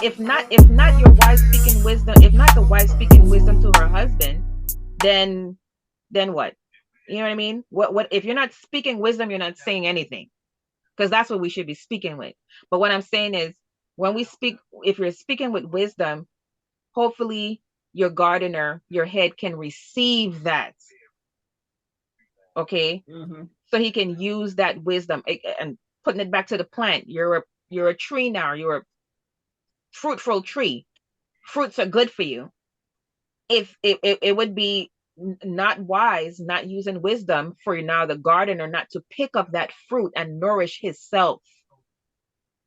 if not your wife speaking wisdom, if not the wife speaking wisdom to her husband, then what? You know what I mean? What if you're not speaking wisdom, you're not saying anything, because that's what we should be speaking with. But what I'm saying is, when we speak, if you're speaking with wisdom, hopefully your gardener, your head can receive that. Okay. So he can use that wisdom and putting it back to the plant. You're a tree now. You're a fruitful tree. Fruits are good for you. If it would be not wise, not using wisdom for now the gardener not to pick up that fruit and nourish himself.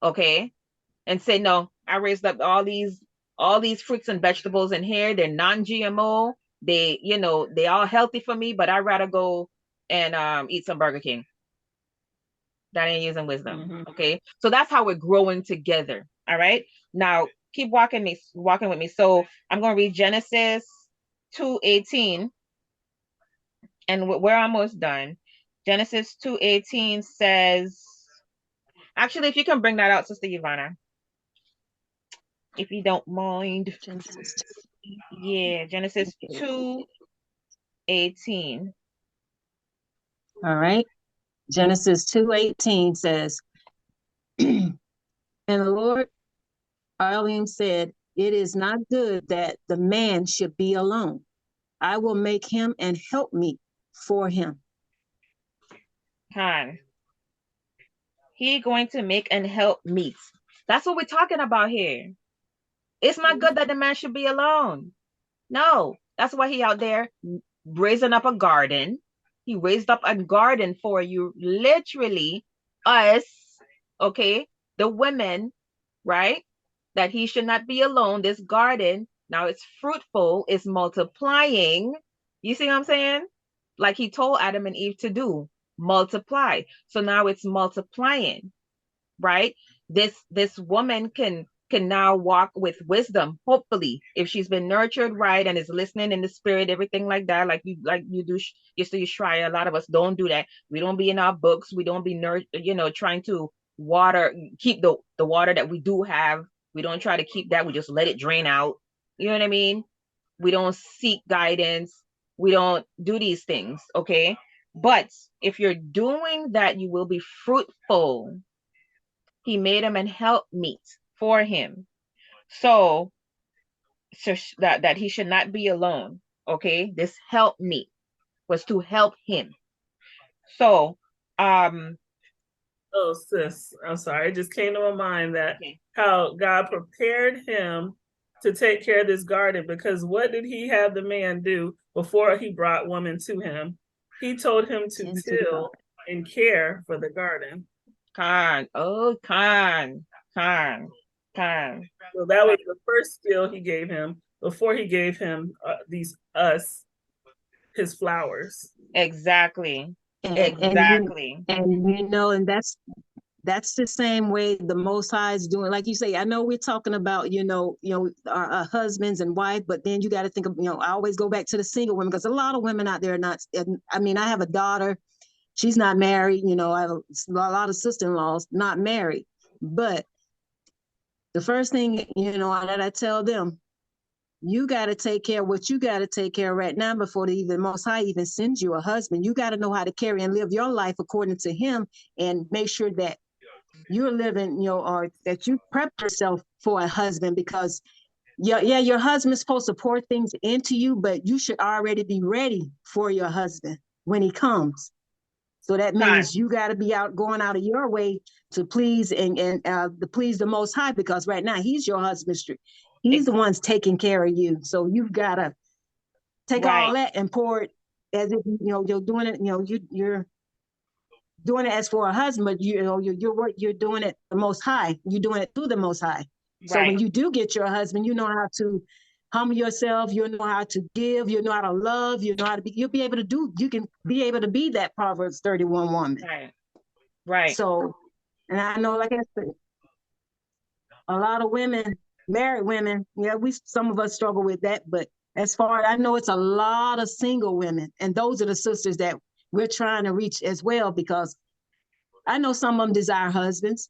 Okay. And say, no, I raised up all these fruits and vegetables in here. They're non-GMO. They all healthy for me, but I'd rather go and eat some Burger King. That ain't using wisdom. Okay. So that's how we're growing together. All right. Now keep walking with me. So I'm going to read Genesis 2:18, and we're almost done. Genesis 2:18 says, actually, if you can bring that out, Sister Ivana, if you don't mind. Genesis. Yeah, Genesis 2:18. All right. Genesis 2:18 says, and the Lord Elohim said, it is not good that the man should be alone. I will make him an helpmeet for him. He going to make an helpmeet. That's what we're talking about here. It's not good that the man should be alone. No, that's why he out there raising up a garden. He raised up a garden for you, literally us, okay, the women, right? That he should not be alone. This garden, now it's fruitful, it's multiplying. You see what I'm saying? Like he told Adam and Eve to do, multiply. So now it's multiplying, right? This woman can now walk with wisdom, hopefully, if she's been nurtured right and is listening in the spirit, everything like that, like you do. You see, you try. A lot of us don't do that. We don't be in our books. We don't be trying to keep the water that we do have. We don't try to keep that. We just let it drain out. You know what I mean? We don't seek guidance. We don't do these things. Okay. But if you're doing that, you will be fruitful. He made him an helpmeet for him. So that he should not be alone. Okay. This helpmeet was to help him. So, oh, sis, I'm sorry. It just came to my mind that how God prepared him to take care of this garden, because what did he have the man do before he brought woman to him? He told him to till and care for the garden. Khan. So that was the first skill he gave him before he gave him his flowers. Exactly. And that's the same way the Most High is doing. Like you say, I know we're talking about, our husbands and wife, but then you got to think of, I always go back to the single women, because a lot of women out there are not, I mean, I have a daughter, she's not married, I have a lot of sister-in-laws not married, but the first thing, that I tell them, you got to take care of what you got to take care of right now before the Most High even sends you a husband. You got to know how to carry and live your life according to him, and make sure that you're living, or that you prep yourself for a husband, because your husband's supposed to pour things into you, but you should already be ready for your husband when he comes. So that means you got to be going out of your way to please and to please the Most High, because right now he's your husband. He's the one's taking care of you. So you've got to take all that and pour it as if you're doing it. You're doing it as for a husband, but you're doing it the Most High. You're doing it through the Most High. So when you do get your husband, you know how to humble yourself. You know how to give. You know how to love. You know how to be. You'll be able to do. You can be able to be that Proverbs 31 woman. Right. So, and I know, like I said, a lot of women, married women, some of us struggle with that. But as far as I know, it's a lot of single women, and those are the sisters that we're trying to reach as well, because I know some of them desire husbands,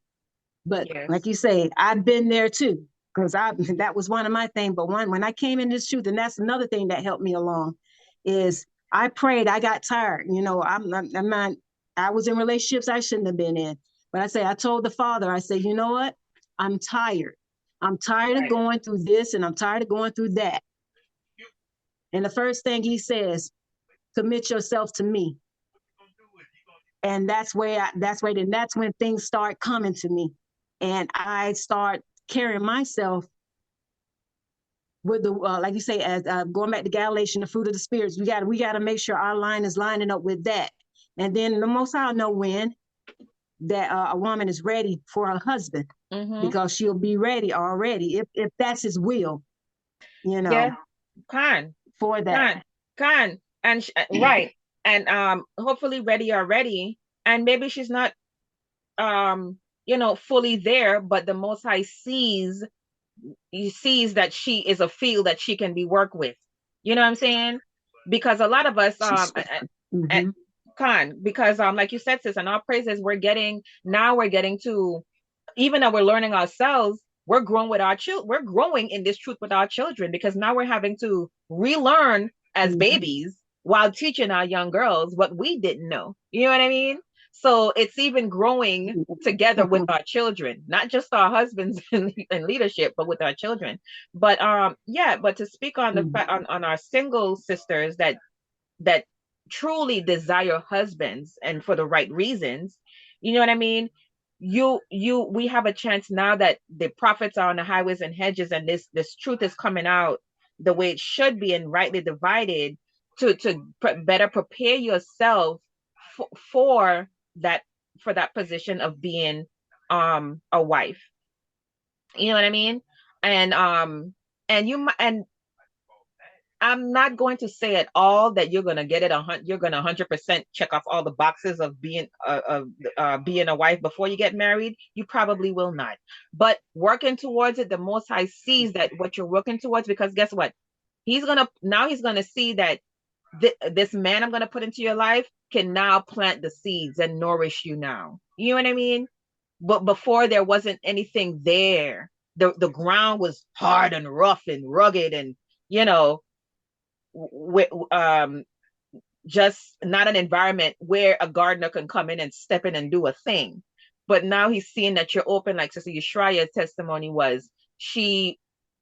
but like you say, I've been there too, because that was one of my things. But when I came in this truth, and that's another thing that helped me along, is I prayed. I got tired. You know, I'm not. I was in relationships I shouldn't have been in. But I told the Father, I said, you know what? I'm tired. I'm tired of going through this, and I'm tired of going through that. And the first thing He says, commit yourself to me. And that's when things start coming to me, and I start carrying myself with the like you say, as going back to Galatians, the fruit of the spirits. We got to make sure our line is lining up with that. And then the Most High know when that a woman is ready for her husband, because she'll be ready already if that's His will, you know. Yeah, for that. And right, and hopefully ready already, and maybe she's not fully there, but the Most High sees that she is a field that she can be worked with. You know what I'm saying? Because a lot of us because like you said, sis, and our praises, we're getting to, even though we're learning ourselves, we're growing with our children. We're growing in this truth with our children, because now we're having to relearn as babies while teaching our young girls what we didn't know. You know what I mean? So it's even growing together with our children, not just our husbands in leadership, but with our children. But but to speak on the on our single sisters that truly desire husbands, and for the right reasons, you know what I mean? We have a chance now that the prophets are on the highways and hedges, and this truth is coming out the way it should be and rightly divided, to better prepare yourself for that position of being a wife. You know what I mean? And I'm not going to say at all that you're going to get it. You're going to 100% check off all the boxes of being a wife before you get married. You probably will not. But working towards it, the Most High sees that what you're working towards, because guess what? He's going to see that this man I'm going to put into your life can now plant the seeds and nourish you now. You know what I mean? But before, there wasn't anything there. The ground was hard and rough and rugged, and just not an environment where a gardener can come in and step in and do a thing. But now he's seeing that you're open, like Sister Yeshria's testimony was.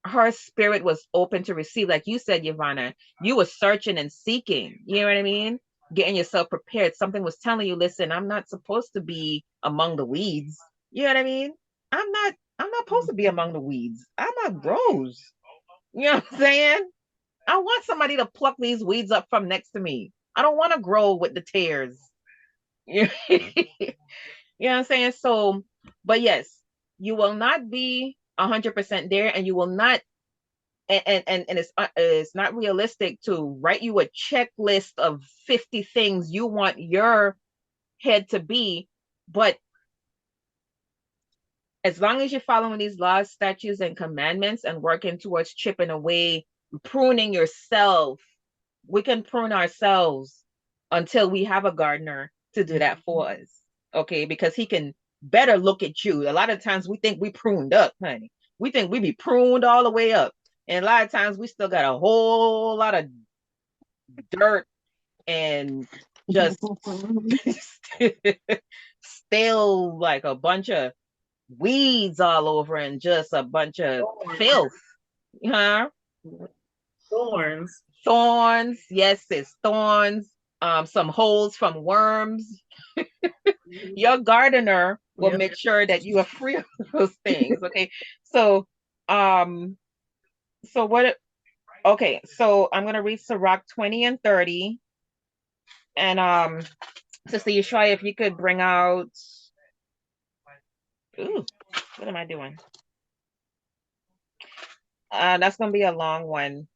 Her spirit was open to receive, like you said, Yvonne. You were searching and seeking, you know what I mean? Getting yourself prepared. Something was telling you, listen, I'm not supposed to be among the weeds. You know what I mean? I'm not supposed to be among the weeds. I'm a rose. You know what I'm saying? I want somebody to pluck these weeds up from next to me. I don't want to grow with the tares. You know what I'm saying? So, but yes, you will not be 100% there, and you will not, and it's not realistic to write you a checklist of 50 things you want your head to be. But as long as you're following these laws, statutes, and commandments, and working towards chipping away, pruning yourself, we can prune ourselves until we have a gardener to do that for us. Okay, because he can better look at you. A lot of times we think we pruned up, honey. We think we be pruned all the way up. And a lot of times we still got a whole lot of dirt and just still like a bunch of weeds all over, and just a bunch of filth. Huh? Thorns. Yes, it's thorns. Some holes from worms. Your gardener will make sure that you are free of those things. Okay. So what? Okay. So I'm gonna read Sirach 20 and 30, and Sister Yeshua, if you could bring out. Ooh, what am I doing? That's gonna be a long one.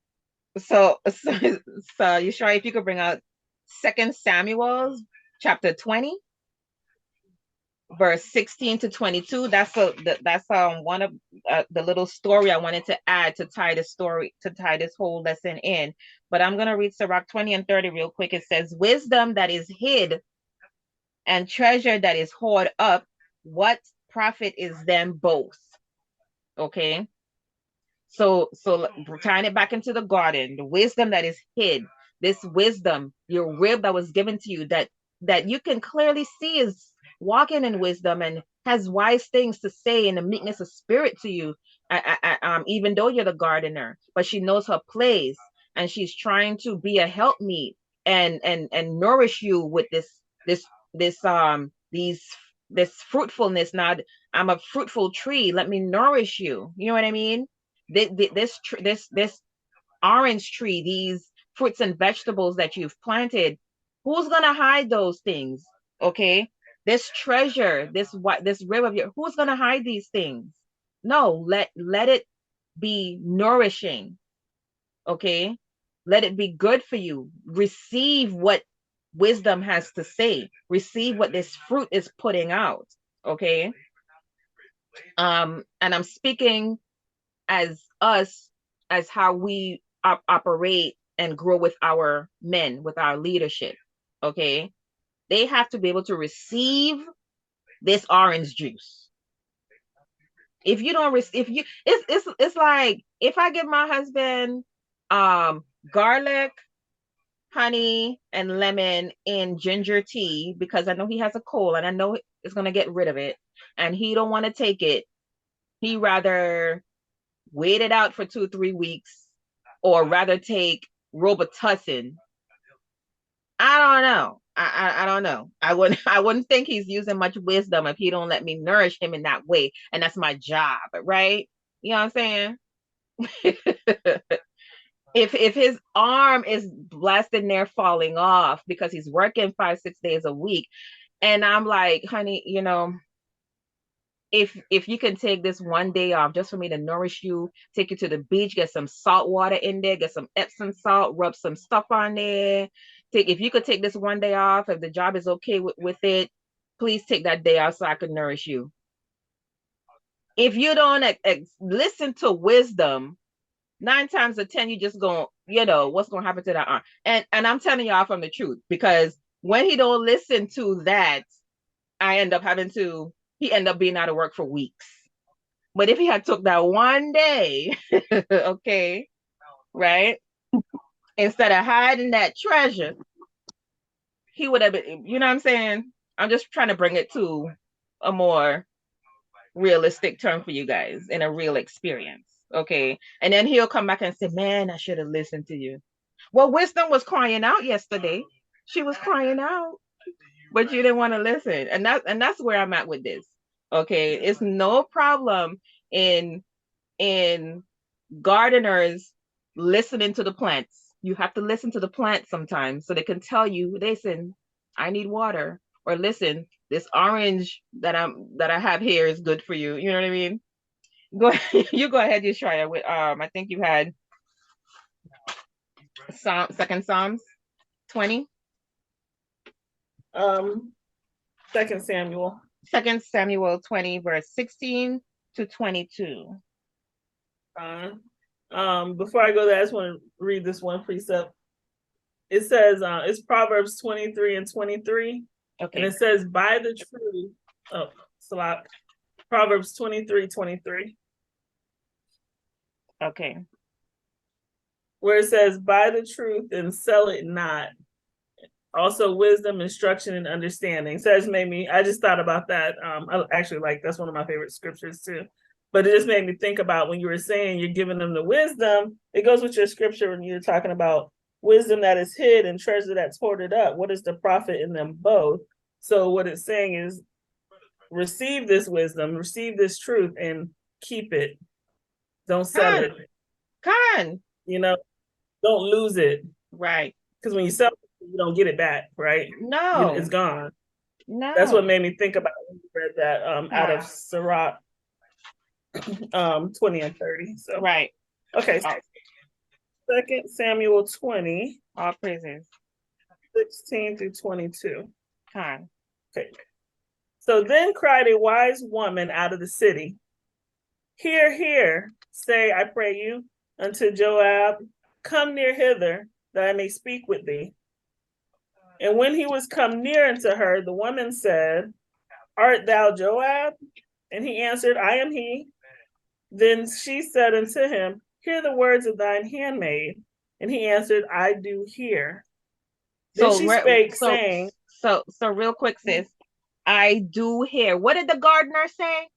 So Yeshua, if you could bring out 2 Samuel chapter 20. Verse 16 to 22. That's one of the little story I wanted to add to tie this whole lesson in. But I'm gonna read Sirach 20 and 30 real quick. It says, wisdom that is hid and treasure that is hoarded up, what profit is them both? Okay. So tying it back into the garden, the wisdom that is hid, this wisdom, your rib that was given to you, that you can clearly see is walking in wisdom and has wise things to say in the meekness of spirit to you, even though you're the gardener, but she knows her place and she's trying to be a helpmeet and nourish you with this this these this fruitfulness. Now I'm a fruitful tree, let me nourish you, you know what I mean? This orange tree, these fruits and vegetables that you've planted, who's gonna hide those things? Okay, this treasure, this rib of your, who's gonna hide these things? No, let it be nourishing. Okay, let it be good for you. Receive what wisdom has to say. Receive what this fruit is putting out. Okay, and I'm speaking as us, as how we operate and grow with our men, with our leadership. Okay, they have to be able to receive this orange juice. If you don't receive, if you, it's like if I give my husband garlic, honey, and lemon in ginger tea because I know he has a cold and I know it's gonna get rid of it, and he don't want to take it. He rather wait it out for 2-3 weeks, or rather take Robitussin. I don't know. I don't know. I wouldn't think he's using much wisdom if he don't let me nourish him in that way, and that's my job, right? You know what I'm saying? If his arm is blasted there falling off because he's working 5-6 days a week, and I'm like, honey, you know, if you can take this one day off just for me to nourish you, take you to the beach, get some salt water in there, get some Epsom salt, rub some stuff on there. If you could take this one day off, if the job is okay with it, please take that day off so I can nourish you. If you don't listen to wisdom, 9 times out of 10, you just going, you know, what's going to happen to that arm? And I'm telling y'all from the truth, because when he don't listen to that, he end up being out of work for weeks. But if he had took that one day, okay, right, instead of hiding that treasure, he would have been, you know what I'm saying? I'm just trying to bring it to a more realistic term for you guys in a real experience. Okay. And then he'll come back and say, man, I should have listened to you. Well, wisdom was crying out yesterday. She was crying out, but you didn't want to listen. And that's where I'm at with this. Okay. It's no problem in gardeners listening to the plants. You have to listen to the plants sometimes so they can tell you, listen, I need water. Or listen, this orange that I have here is good for you. You know what I mean? You go ahead, you try it with I think you had second Psalms 20. 2 Samuel. 2 Samuel 20, verse 16 to 22. Before I go there, I just want to read this one precept. It says, it's Proverbs 23 and 23. Okay. And it says, by the truth, Proverbs 23:23. Okay. Where it says, buy the truth and sell it not. Also wisdom, instruction, and understanding. So it's made me, I just thought about that. I actually like, that's one of my favorite scriptures too. But it just made me think about when you were saying you're giving them the wisdom, it goes with your scripture when you're talking about wisdom that is hid and treasure that's hoarded up. What is the profit in them both? So what it's saying is receive this wisdom, receive this truth, and keep it. Don't sell it. You know, don't lose it. Right. Because when you sell it, you don't get it back, right? No. It's gone. No. That's what made me think about when you read that out of Sirach 20 and 30. So right. Okay. So 2 Samuel 20. All praises. 16 through 22. Okay. So then cried a wise woman out of the city, hear, hear, say, I pray you, unto Joab, come near hither, that I may speak with thee. And when he was come near unto her, the woman said, art thou Joab? And he answered, I am he. Then she said unto him, hear the words of thine handmaid. And he answered, I do hear. Then she spake, saying, so real quick, sis, I do hear. What did the gardener say?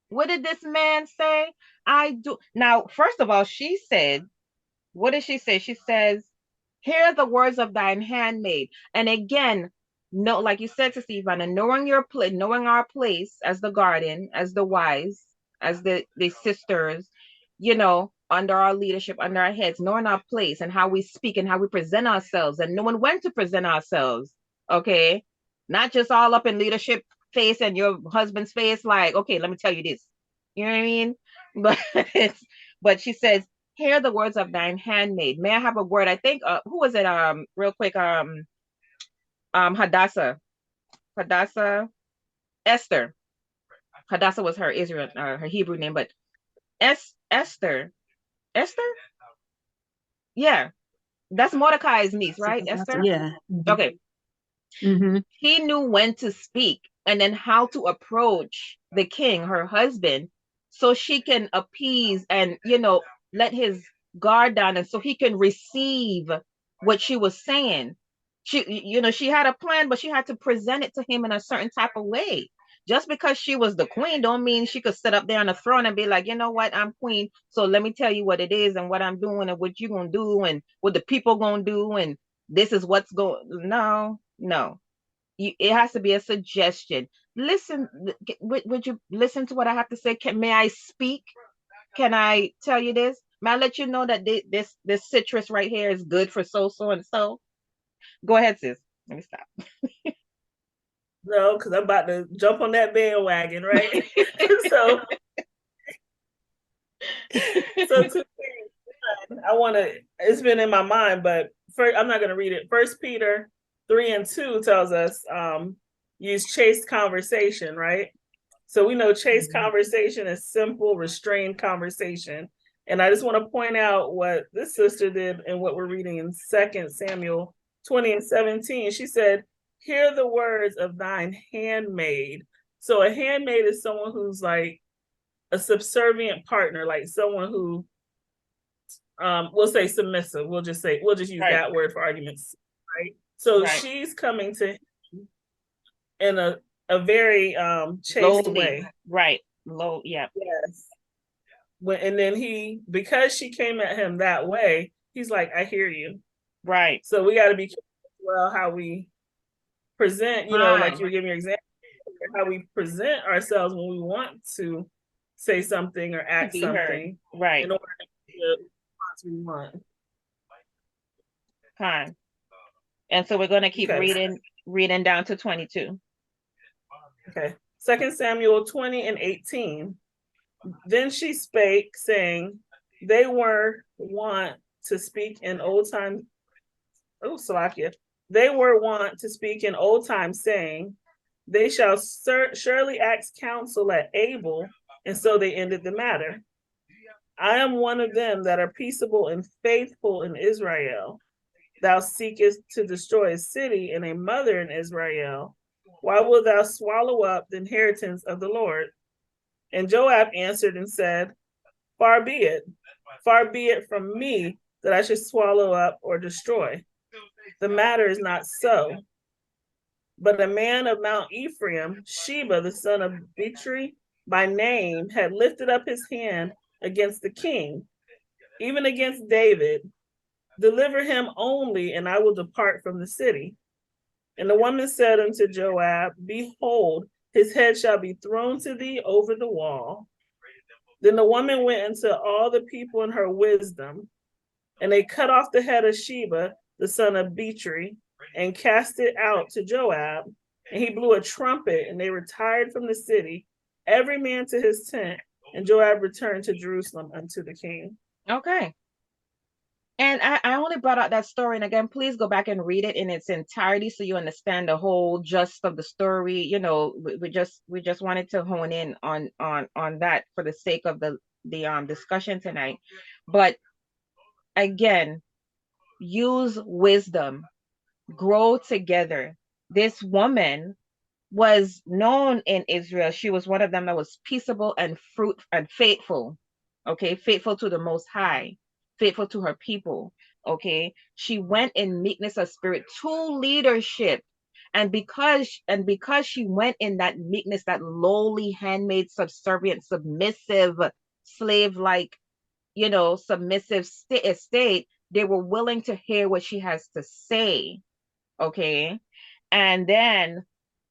What did this man say? I do. Now, first of all, she said, what did she say? She says, hear the words of thine handmaid. And again, no, like you said to Stephen, and knowing your place, knowing our place as the garden, as the wives, as the sisters, you know, under our leadership, under our heads, knowing our place and how we speak and how we present ourselves, and knowing when to present ourselves. Okay. Not just all up in leadership face and your husband's face, like, okay, let me tell you this. You know what I mean? But but she says, hear the words of thine handmaid. May I have a word? I think who was it? Real quick, Hadassah. Hadassah, Esther. Hadassah was her Israel, her Hebrew name, but Esther. Esther? Yeah. That's Mordecai's niece, right? Esther? Yeah. Okay. Mm-hmm. He knew when to speak and then how to approach the king, her husband, so she can appease and, you know, let his guard down, and so he can receive what she was saying. She, you know, she had a plan, but she had to present it to him in a certain type of way. Just because she was the queen don't mean she could sit up there on the throne and be like, you know what, I'm queen, so let me tell you what it is and what I'm doing and what you're gonna do and what the people gonna do, and this is what's going. No, no, it has to be a suggestion. Listen, would you listen to what I have to say? May I speak? Can I tell you this? May I let you know that this citrus right here is good for so and so? Go ahead, sis. Let me stop. No, because I'm about to jump on that bandwagon, right? so to I want to, it's been in my mind, but first, I'm not going to read it. 1 Peter 3:2 tells us use chaste conversation, right? So we know chaste conversation is simple, restrained conversation. And I just want to point out what this sister did and what we're reading in 2 Samuel 20:17. She said, hear the words of thine handmaid. So a handmaid is someone who's like a subservient partner, like someone who we'll say submissive. We'll just use that word for arguments, right? So she's coming to him in a very chaste way. Right. Low, yeah. Yes. And then because she came at him that way, he's like, I hear you. Right. So we got to be careful as well how we present, you know, like you were giving your example, how we present ourselves when we want to say something or act something. Right. In order to get the response we want. Fine. And so we're going to keep reading down to 22. Okay. 2 Samuel 20:18. Then she spake, saying, they were wont to speak in old time. Oh, Salakia. They were wont to speak in old time, saying, they shall surely ask counsel at Abel, and so they ended the matter. I am one of them that are peaceable and faithful in Israel. Thou seekest to destroy a city and a mother in Israel. Why wilt thou swallow up the inheritance of the Lord? And Joab answered and said, far be it from me that I should swallow up or destroy. The matter is not so. But a man of Mount Ephraim, Sheba, the son of Bichri by name, had lifted up his hand against the king, even against David. Deliver him only, and I will depart from the city. And the woman said unto Joab, behold, his head shall be thrown to thee over the wall. Then the woman went into all the people in her wisdom, and they cut off the head of Sheba, the son of Bichri, and cast it out to Joab. And he blew a trumpet, and they retired from the city, every man to his tent. And Joab returned to Jerusalem unto the king. Okay. And I only brought out that story, and again, please go back and read it in its entirety so you understand the whole gist of the story. You know, we just wanted to hone in on that for the sake of the discussion tonight. But again, use wisdom, grow together. This woman was known in Israel. She was one of them that was peaceable and fruit and faithful. Okay, faithful to the Most High, faithful to her people. Okay, she went in meekness of spirit to leadership, and because she went in that meekness, that lowly, handmaid, subservient, submissive, slave-like, submissive state, they were willing to hear what she has to say. Okay, and then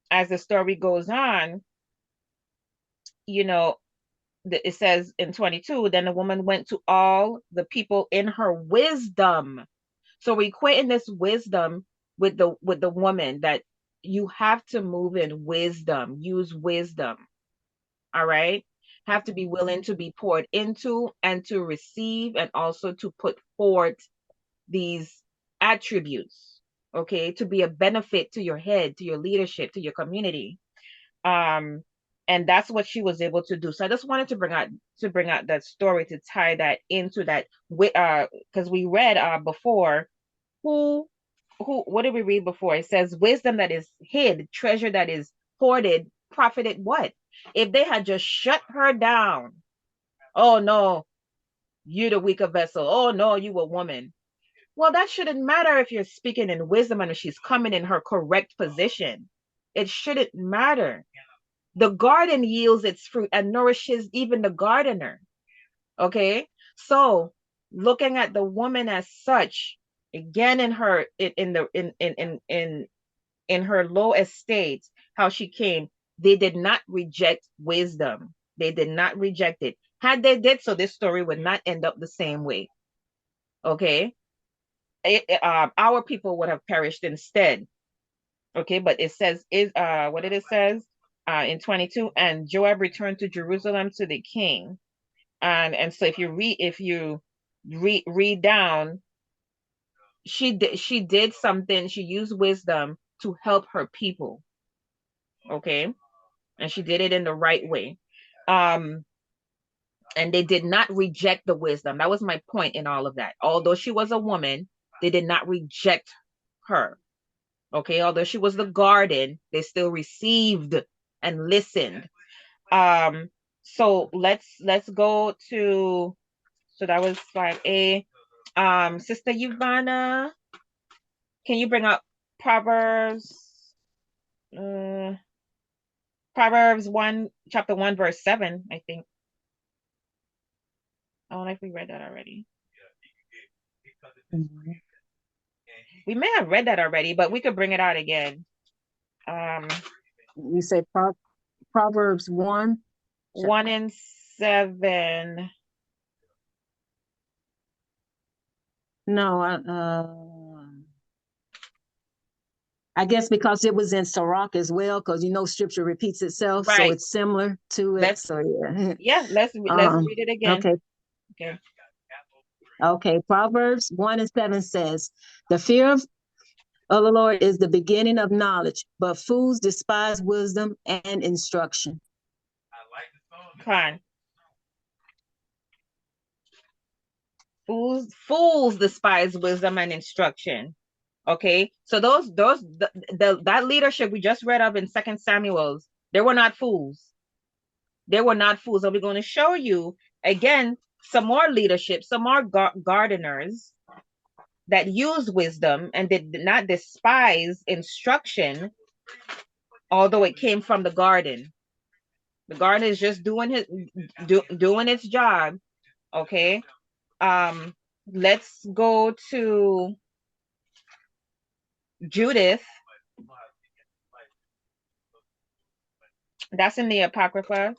as the story goes on, it says in 22, then the woman went to all the people in her wisdom. So we're equating this wisdom with the woman, that you have to move in wisdom, use wisdom. All right. Have to be willing to be poured into and to receive, and also to put forth these attributes, okay, to be a benefit to your head, to your leadership, to your community. And that's what she was able to do. So I just wanted to bring out that story, to tie that into that, because we read before, who what did we read before? It says wisdom that is hid, treasure that is hoarded, profited what? If they had just shut her down, oh no, you the weaker vessel, oh no, you a woman. Well, that shouldn't matter if you're speaking in wisdom and if she's coming in her correct position. It shouldn't matter. The garden yields its fruit and nourishes even the gardener. Okay, so looking at the woman as such, again, in her in her low estate, how she came, they did not reject wisdom. They did not reject it. Had they did so, this story would not end up the same way. Okay, our people would have perished instead. Okay, but it says what did it says in 22? And Joab returned to Jerusalem to the king. And so if you read down, she did something. She used wisdom to help her people. Okay, and she did it in the right way. And they did not reject the wisdom. That was my point in all of that. Although she was a woman, they did not reject her. Okay, although she was the garden, they still received and listened. So let's go to, so that was 5A. Sister Ivana, can you bring up Proverbs Proverbs 1, chapter 1, verse 7, I think. I don't know if we read that already. Mhm. We may have read that already, but we could bring it out again. You say Proverbs 1? 1 and 7. No, I guess because it was in Sirach as well, because scripture repeats itself, so Right. it's similar to it. Let's, So yeah. yeah, let's read it again. Okay. Okay. Okay. Proverbs 1 and 7 says, "The fear of the Lord is the beginning of knowledge, but fools despise wisdom and instruction." Fine. Fools despise wisdom and instruction. Okay, so that leadership we just read of in 2 Samuel's, they were not fools. They were not fools. And we're going to show you again some more leadership, some more gardeners that used wisdom and did not despise instruction, although it came from the garden. The garden is just doing its job. Okay. Let's go to Judith. That's in the Apocrypha.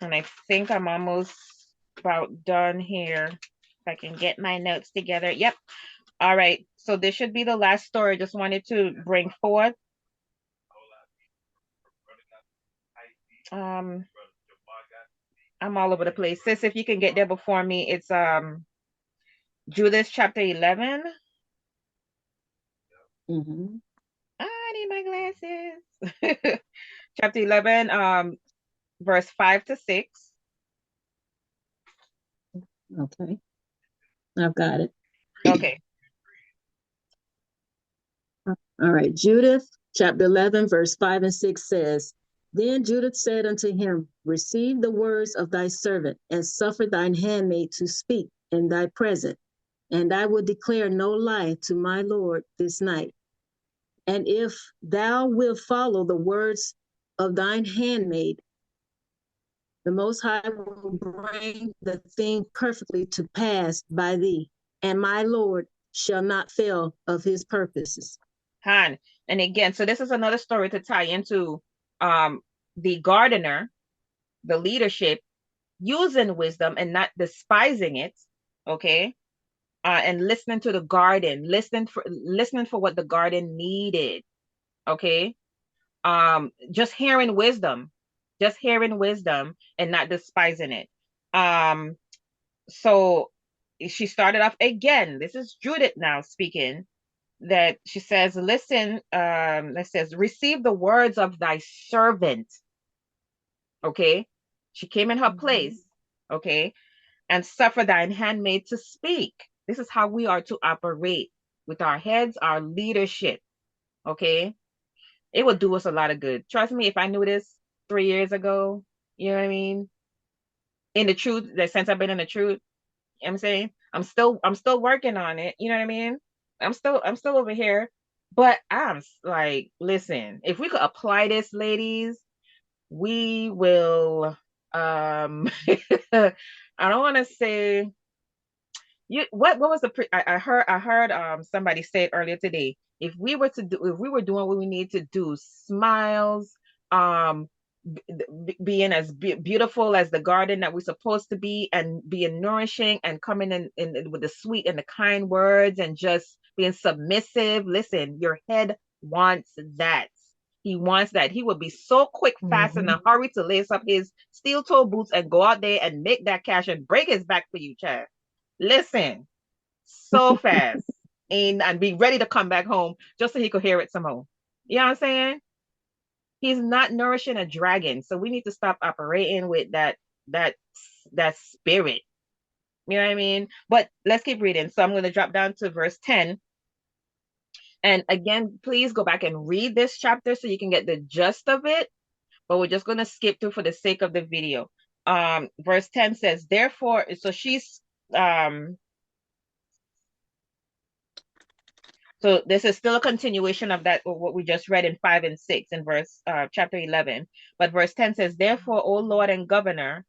And I think I'm almost about done here. If I can get my notes together. Yep. All right. So this should be the last story I just wanted to bring forth. I'm all over the place. Sis, if you can get there before me, it's Judith chapter 11. Mm-hmm. I need my glasses. Chapter 11, verse 5 to 6. Okay. I've got it. Okay. All right. Judith chapter 11, verse 5 and 6 says, Then Judith said unto him, Receive the words of thy servant, and suffer thine handmaid to speak in thy presence, and I will declare no lie to my Lord this night. And if thou wilt follow the words of thine handmaid, the Most High will bring the thing perfectly to pass by thee, and my Lord shall not fail of his purposes. Han. And again, so this is another story to tie into the gardener, the leadership, using wisdom and not despising it, okay? And listening to the garden, listening for what the garden needed, okay? Just hearing wisdom, and not despising it. So she started off again. This is Judith now speaking. That she says, listen, it says, receive the words of thy servant. Okay. She came in her place. Okay. And suffer thine handmaid to speak. This is how we are to operate with our heads, our leadership. Okay. It would do us a lot of good. Trust me, if I knew this 3 years ago, you know what I mean? In the truth, that since I've been in the truth, you know what I'm saying? I'm still working on it. You know what I mean? I'm still over here. But I'm like, listen, if we could apply this, ladies, we will I don't want to say you what was I heard somebody say it earlier today. If we were doing what we need to do, smiles, um being as beautiful as the garden that we're supposed to be, and being nourishing and coming in with the sweet and the kind words and just being submissive. Listen, your head wants that. He wants that. He would be so quick, fast, in a hurry to lace up his steel toe boots and go out there and make that cash and break his back for you, Chad. Listen, so fast. And be ready to come back home just so he could hear it some more. You know what I'm saying? He's not nourishing a dragon. So we need to stop operating with that spirit. You know what I mean? But let's keep reading. So I'm going to drop down to verse 10. And again, please go back and read this chapter so you can get the gist of it. But we're just going to skip through for the sake of the video. Verse 10 says, therefore, so she's so this is still a continuation of that, what we just read in 5 and 6 in verse chapter 11. But verse 10 says, therefore, O Lord and governor,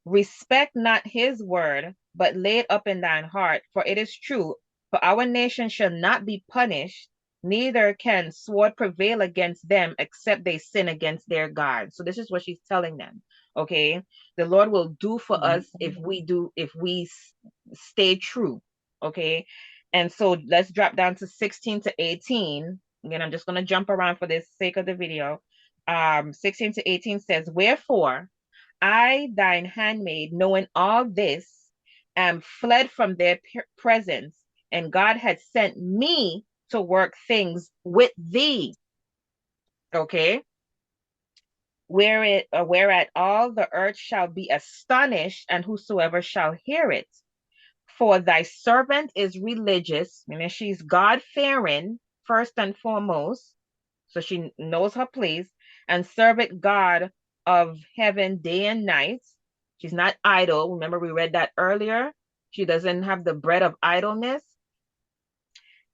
respect not his word, but lay it up in thine heart, for it is true. For our nation shall not be punished, neither can sword prevail against them, except they sin against their God. So this is what she's telling them. Okay, the Lord will do for us if we stay true. Okay, and so let's drop down to 16 to 18. Again, I'm just going to jump around for the sake of the video. 16 to 18 says, wherefore I, thine handmaid, knowing all this, am fled from their presence, and God had sent me to work things with thee. Okay. Whereat all the earth shall be astonished, and whosoever shall hear it. For thy servant is religious, meaning she's God-fearing first and foremost. So she knows her place, and serveth God of heaven day and night. She's not idle. Remember, we read that earlier. She doesn't have the bread of idleness.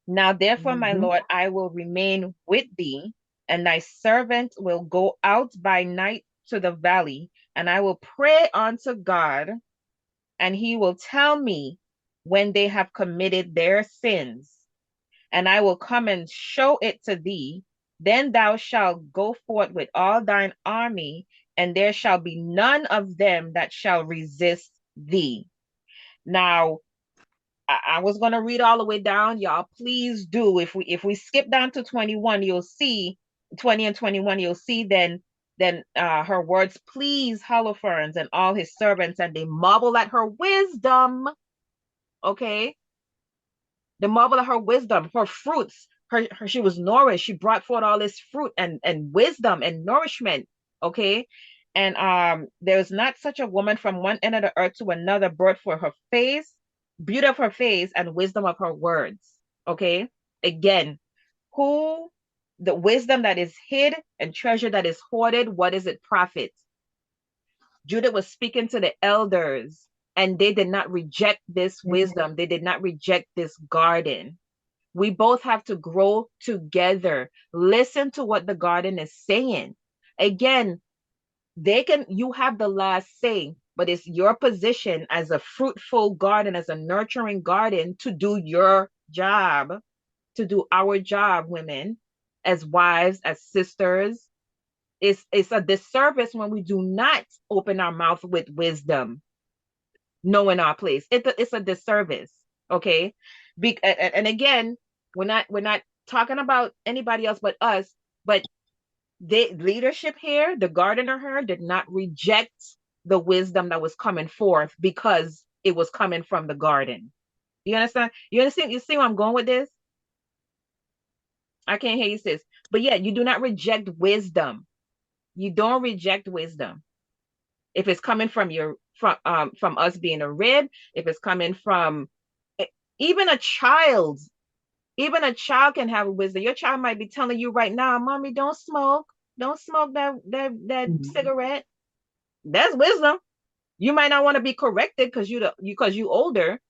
Now, therefore, my Lord, I will remain with thee, and thy servant will go out by night to the valley, and I will pray unto God, and he will tell me when they have committed their sins, and I will come and show it to thee. Then thou shalt go forth with all thine army, and there shall be none of them that shall resist thee. Now, I was going to read all the way down. Y'all, please do. If we skip down to 21, you'll see 20 and 21. You'll see then her words please Holofernes and all his servants, and they marvel at her wisdom. Okay, they marvel at her wisdom, her fruits. She was nourished. She brought forth all this fruit and wisdom and nourishment. Okay, and there's not such a woman from one end of the earth to another brought for her face, beauty of her face, and wisdom of her words. Okay, again, who the wisdom that is hid and treasure that is hoarded, what does it profit? Judah was speaking to the elders, and they did not reject this wisdom. They did not reject this garden. We both have to grow together. Listen to what the garden is saying. Again, you have the last say, but it's your position as a fruitful garden, as a nurturing garden, to do your job, to do our job, women, as wives, as sisters. It's a disservice when we do not open our mouth with wisdom, knowing our place. It's a disservice. Okay. And again, we're not talking about anybody else but us, but the leadership here, the gardener here, did not reject the wisdom that was coming forth because it was coming from the garden. You understand? You understand? You see where I'm going with this? I can't hear you, sis. But yeah, you do not reject wisdom. You don't reject wisdom. If it's coming from from us being a rib, if it's coming from even a child, even a child can have wisdom. Your child might be telling you right now, "Mommy, don't smoke that cigarette." That's wisdom. You might not want to be corrected because you older,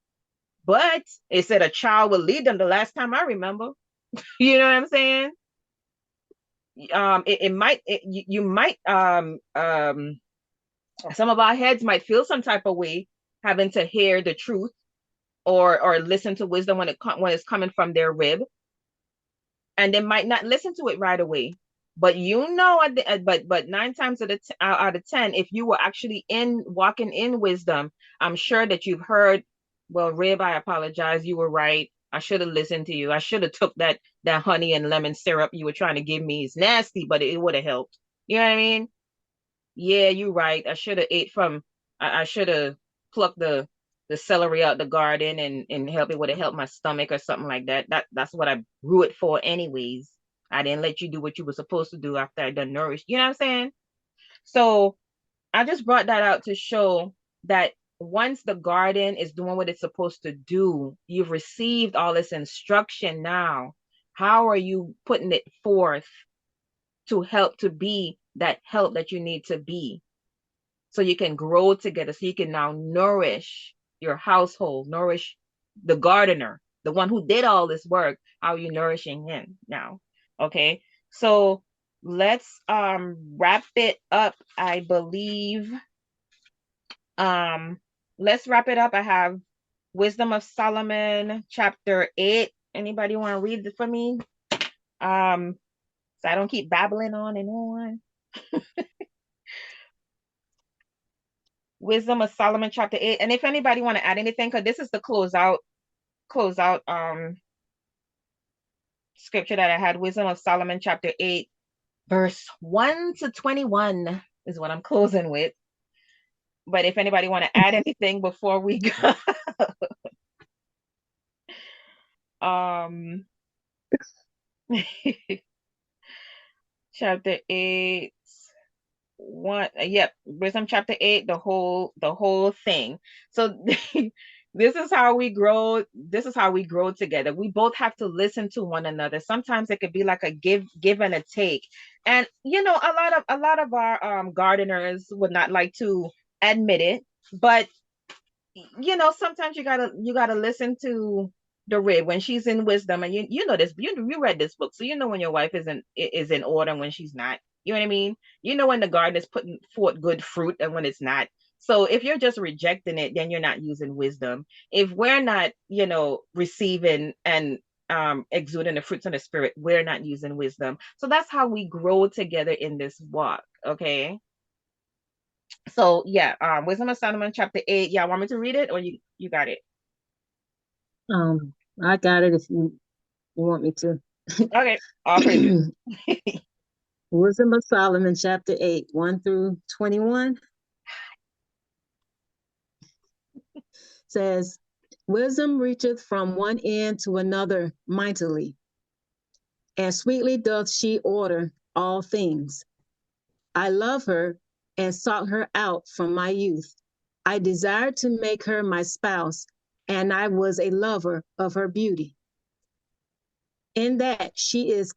but it said a child will lead them. The last time I remember, you know what I'm saying? You might some of our heads might feel some type of way having to hear the truth or listen to wisdom when it's coming from their rib, and they might not listen to it right away. But but 9 times out of 10, if you were actually walking in wisdom, I'm sure that you've heard, well, rib, I apologize, you were right. I should have listened to you. I should have took that honey and lemon syrup you were trying to give me. It's nasty, but it would have helped. You know what I mean? Yeah, you're right. I should have ate from. I should have plucked the celery out the garden and it would have helped my stomach or something like that. That's what I grew it for, anyways. I didn't let you do what you were supposed to do after I done nourished. You know what I'm saying? So I just brought that out to show that once the garden is doing what it's supposed to do, you've received all this instruction now. How are you putting it forth to help to be that help that you need to be, so you can grow together, so you can now nourish your household, nourish the gardener, the one who did all this work? How are you nourishing him now? Okay, so let's wrap it up. I believe let's wrap it up. I have Wisdom of Solomon chapter 8. Anybody want to read it for me? So I don't keep babbling on and on. Wisdom of Solomon chapter 8. And if anybody want to add anything, because this is the closeout scripture that I had. Wisdom of Solomon chapter 8, verse 1 to 21 is what I'm closing with. But if anybody want to add anything before we go. Chapter 8, Wisdom chapter 8, the whole thing. So this is how we grow together. We both have to listen to one another. Sometimes it could be like a give and a take. And a lot of our gardeners would not like to admit it, but sometimes you gotta listen to the rib when she's in wisdom. And you know this, you read this book, so you know when your wife is in order and when she's not. You know what I mean? You know when the garden is putting forth good fruit and when it's not. So if you're just rejecting it, then you're not using wisdom. If we're not, receiving and exuding the fruits of the spirit, we're not using wisdom. So that's how we grow together in this walk. Okay. So yeah, Wisdom of Solomon chapter 8. Yeah, want me to read it or you got it? I got it if you want me to. Okay, all praise. Wisdom of Solomon chapter 8, 1 through 21 says, wisdom reacheth from one end to another mightily, and sweetly doth she order all things. I love her and sought her out from my youth. I desired to make her my spouse, and I was a lover of her beauty. In that she is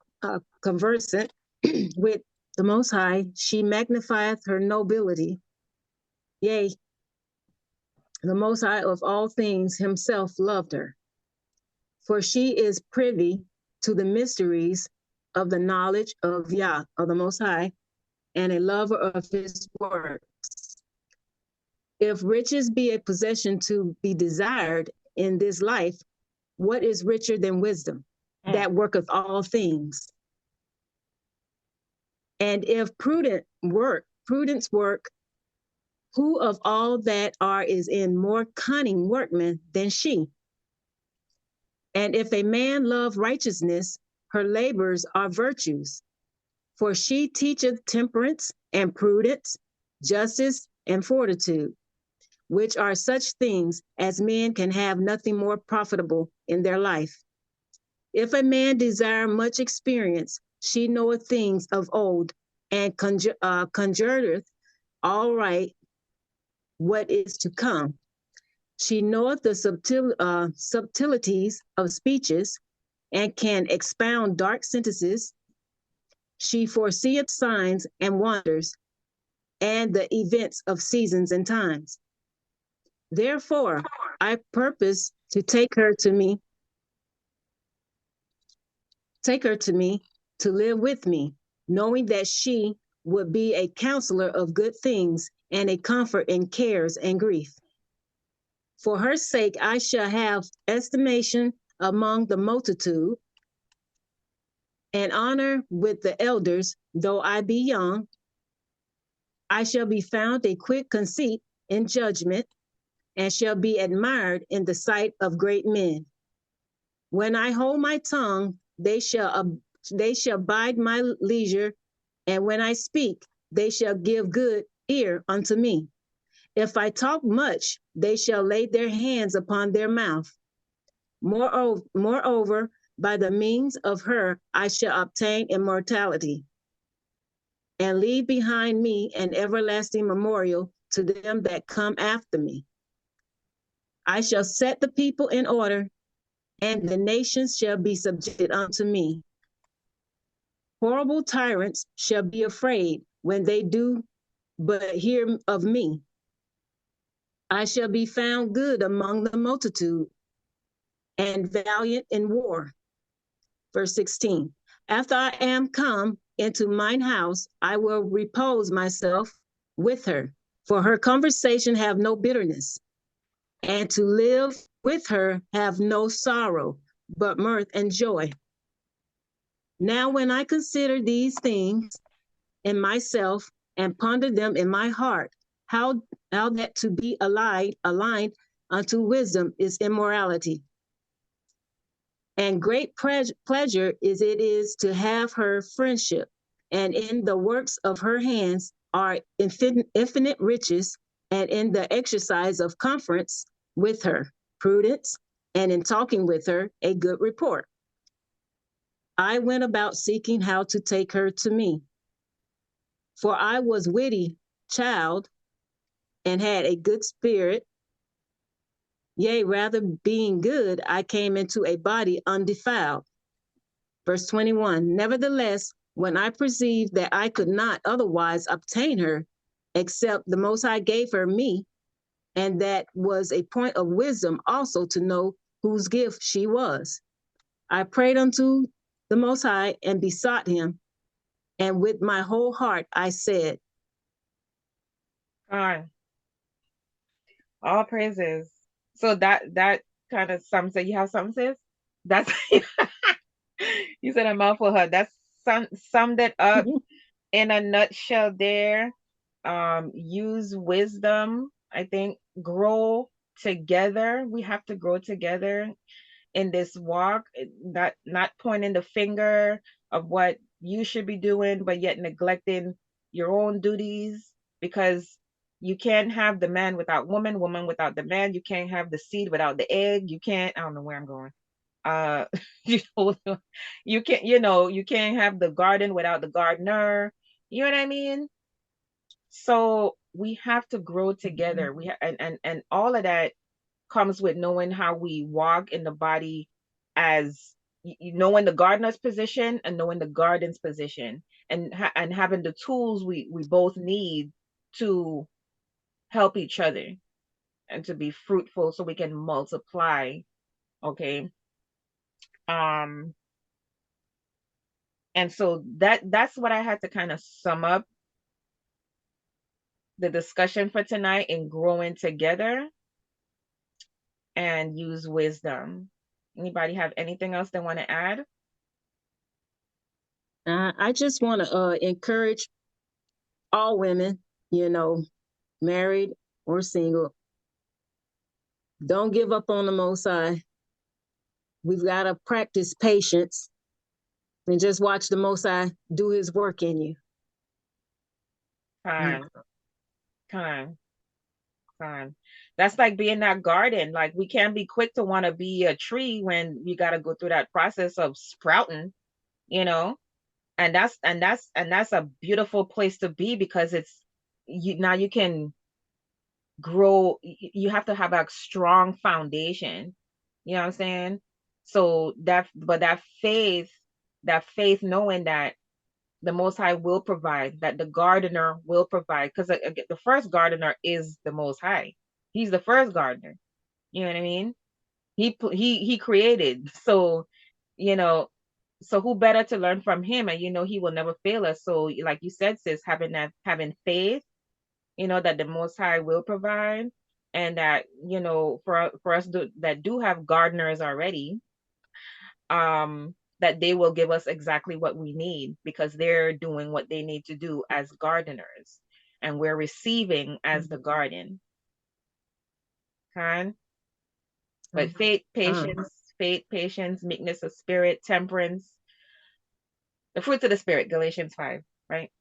conversant with the Most High, she magnifieth her nobility. Yea, the Most High of all things himself loved her. For she is privy to the mysteries of the knowledge of Yah, of the Most High, and a lover of his works. If riches be a possession to be desired in this life, what is richer than wisdom, that worketh all things? And if prudence work, who of all that are is in more cunning workman than she? And if a man love righteousness, her labors are virtues. For she teacheth temperance and prudence, justice and fortitude, which are such things as men can have nothing more profitable in their life. If a man desire much experience, she knoweth things of old, and conjureth all right what is to come. She knoweth the subtleties of speeches, and can expound dark sentences. She foreseeth signs and wonders, and the events of seasons and times. Therefore, I purpose to take her to me, to live with me, knowing that she would be a counselor of good things and a comfort in cares and grief. For her sake, I shall have estimation among the multitude, and honor with the elders, though I be young. I shall be found a quick conceit in judgment, and shall be admired in the sight of great men. When I hold my tongue, they shall bide my leisure, and when I speak, they shall give good ear unto me. If I talk much, they shall lay their hands upon their mouth. Moreover, by the means of her, I shall obtain immortality, and leave behind me an everlasting memorial to them that come after me. I shall set the people in order, and the nations shall be subjected unto me. Horrible tyrants shall be afraid when they do but hear of me. I shall be found good among the multitude, and valiant in war. Verse 16, after I am come into mine house, I will repose myself with her, for her conversation have no bitterness, and to live with her have no sorrow, but mirth and joy. Now when I consider these things in myself and ponder them in my heart, how that to be aligned unto wisdom is immorality. And great pleasure is to have her friendship, and in the works of her hands are infinite riches, and in the exercise of conference with her, prudence, and in talking with her, a good report. I went about seeking how to take her to me. For I was witty child, and had a good spirit. Yea, rather being good, I came into a body undefiled. Verse 21, nevertheless, when I perceived that I could not otherwise obtain her, except the Most High gave her me, and that was a point of wisdom also to know whose gift she was, I prayed unto the Most High and besought him, and with my whole heart I said, all praises. So that kind of sums it. You have something, sis? That's you said a mouthful, huh? That's summed it up in a nutshell there. Use wisdom. I think grow together. We have to grow together in this walk. Not pointing the finger of what you should be doing, but yet neglecting your own duties, because you can't have the man without woman, woman without the man. You can't have the seed without the egg. You can't. I don't know where I'm going. Uh, you know, you can't. You can't have the garden without the gardener. You know what I mean? So we have to grow together. And all of that comes with knowing how we walk in the body as knowing the gardener's position and knowing the garden's position, and having the tools we both need to help each other and to be fruitful so we can multiply. Okay. And so that's what I had to kind of sum up the discussion for tonight in growing together and use wisdom. Anybody have anything else they want to add? I just want to encourage all women, married or single, don't give up on the Most High. We've got to practice patience and just watch the Most High do his work in you. Time. That's like being that garden. Like, we can't be quick to want to be a tree when we got to go through that process of sprouting, and that's a beautiful place to be, because it's now you can grow. You have to have a strong foundation, you know what I'm saying? So that faith knowing that the Most High will provide, that the gardener will provide, because the first gardener is the Most High. He's the first gardener. You know what I mean? He created. So, so who better to learn from him? And he will never fail us. So, like you said, sis, having faith, that the Most High will provide, and that for us that do have gardeners already, that they will give us exactly what we need, because they're doing what they need to do as gardeners, and we're receiving as the garden. Okay? But faith, patience, meekness of spirit, temperance, the fruits of the spirit, Galatians 5, right?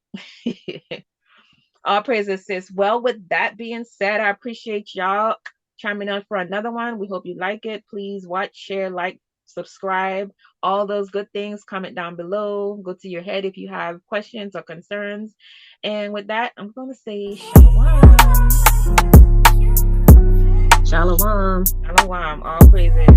All praises, sis. Well, with that being said, I appreciate y'all chiming in for another one. We hope you like it. Please watch, share, like, subscribe, all those good things. Comment down below. Go to your head if you have questions or concerns. And with that, I'm going to say shalom. Shalom. Shalom. All praises.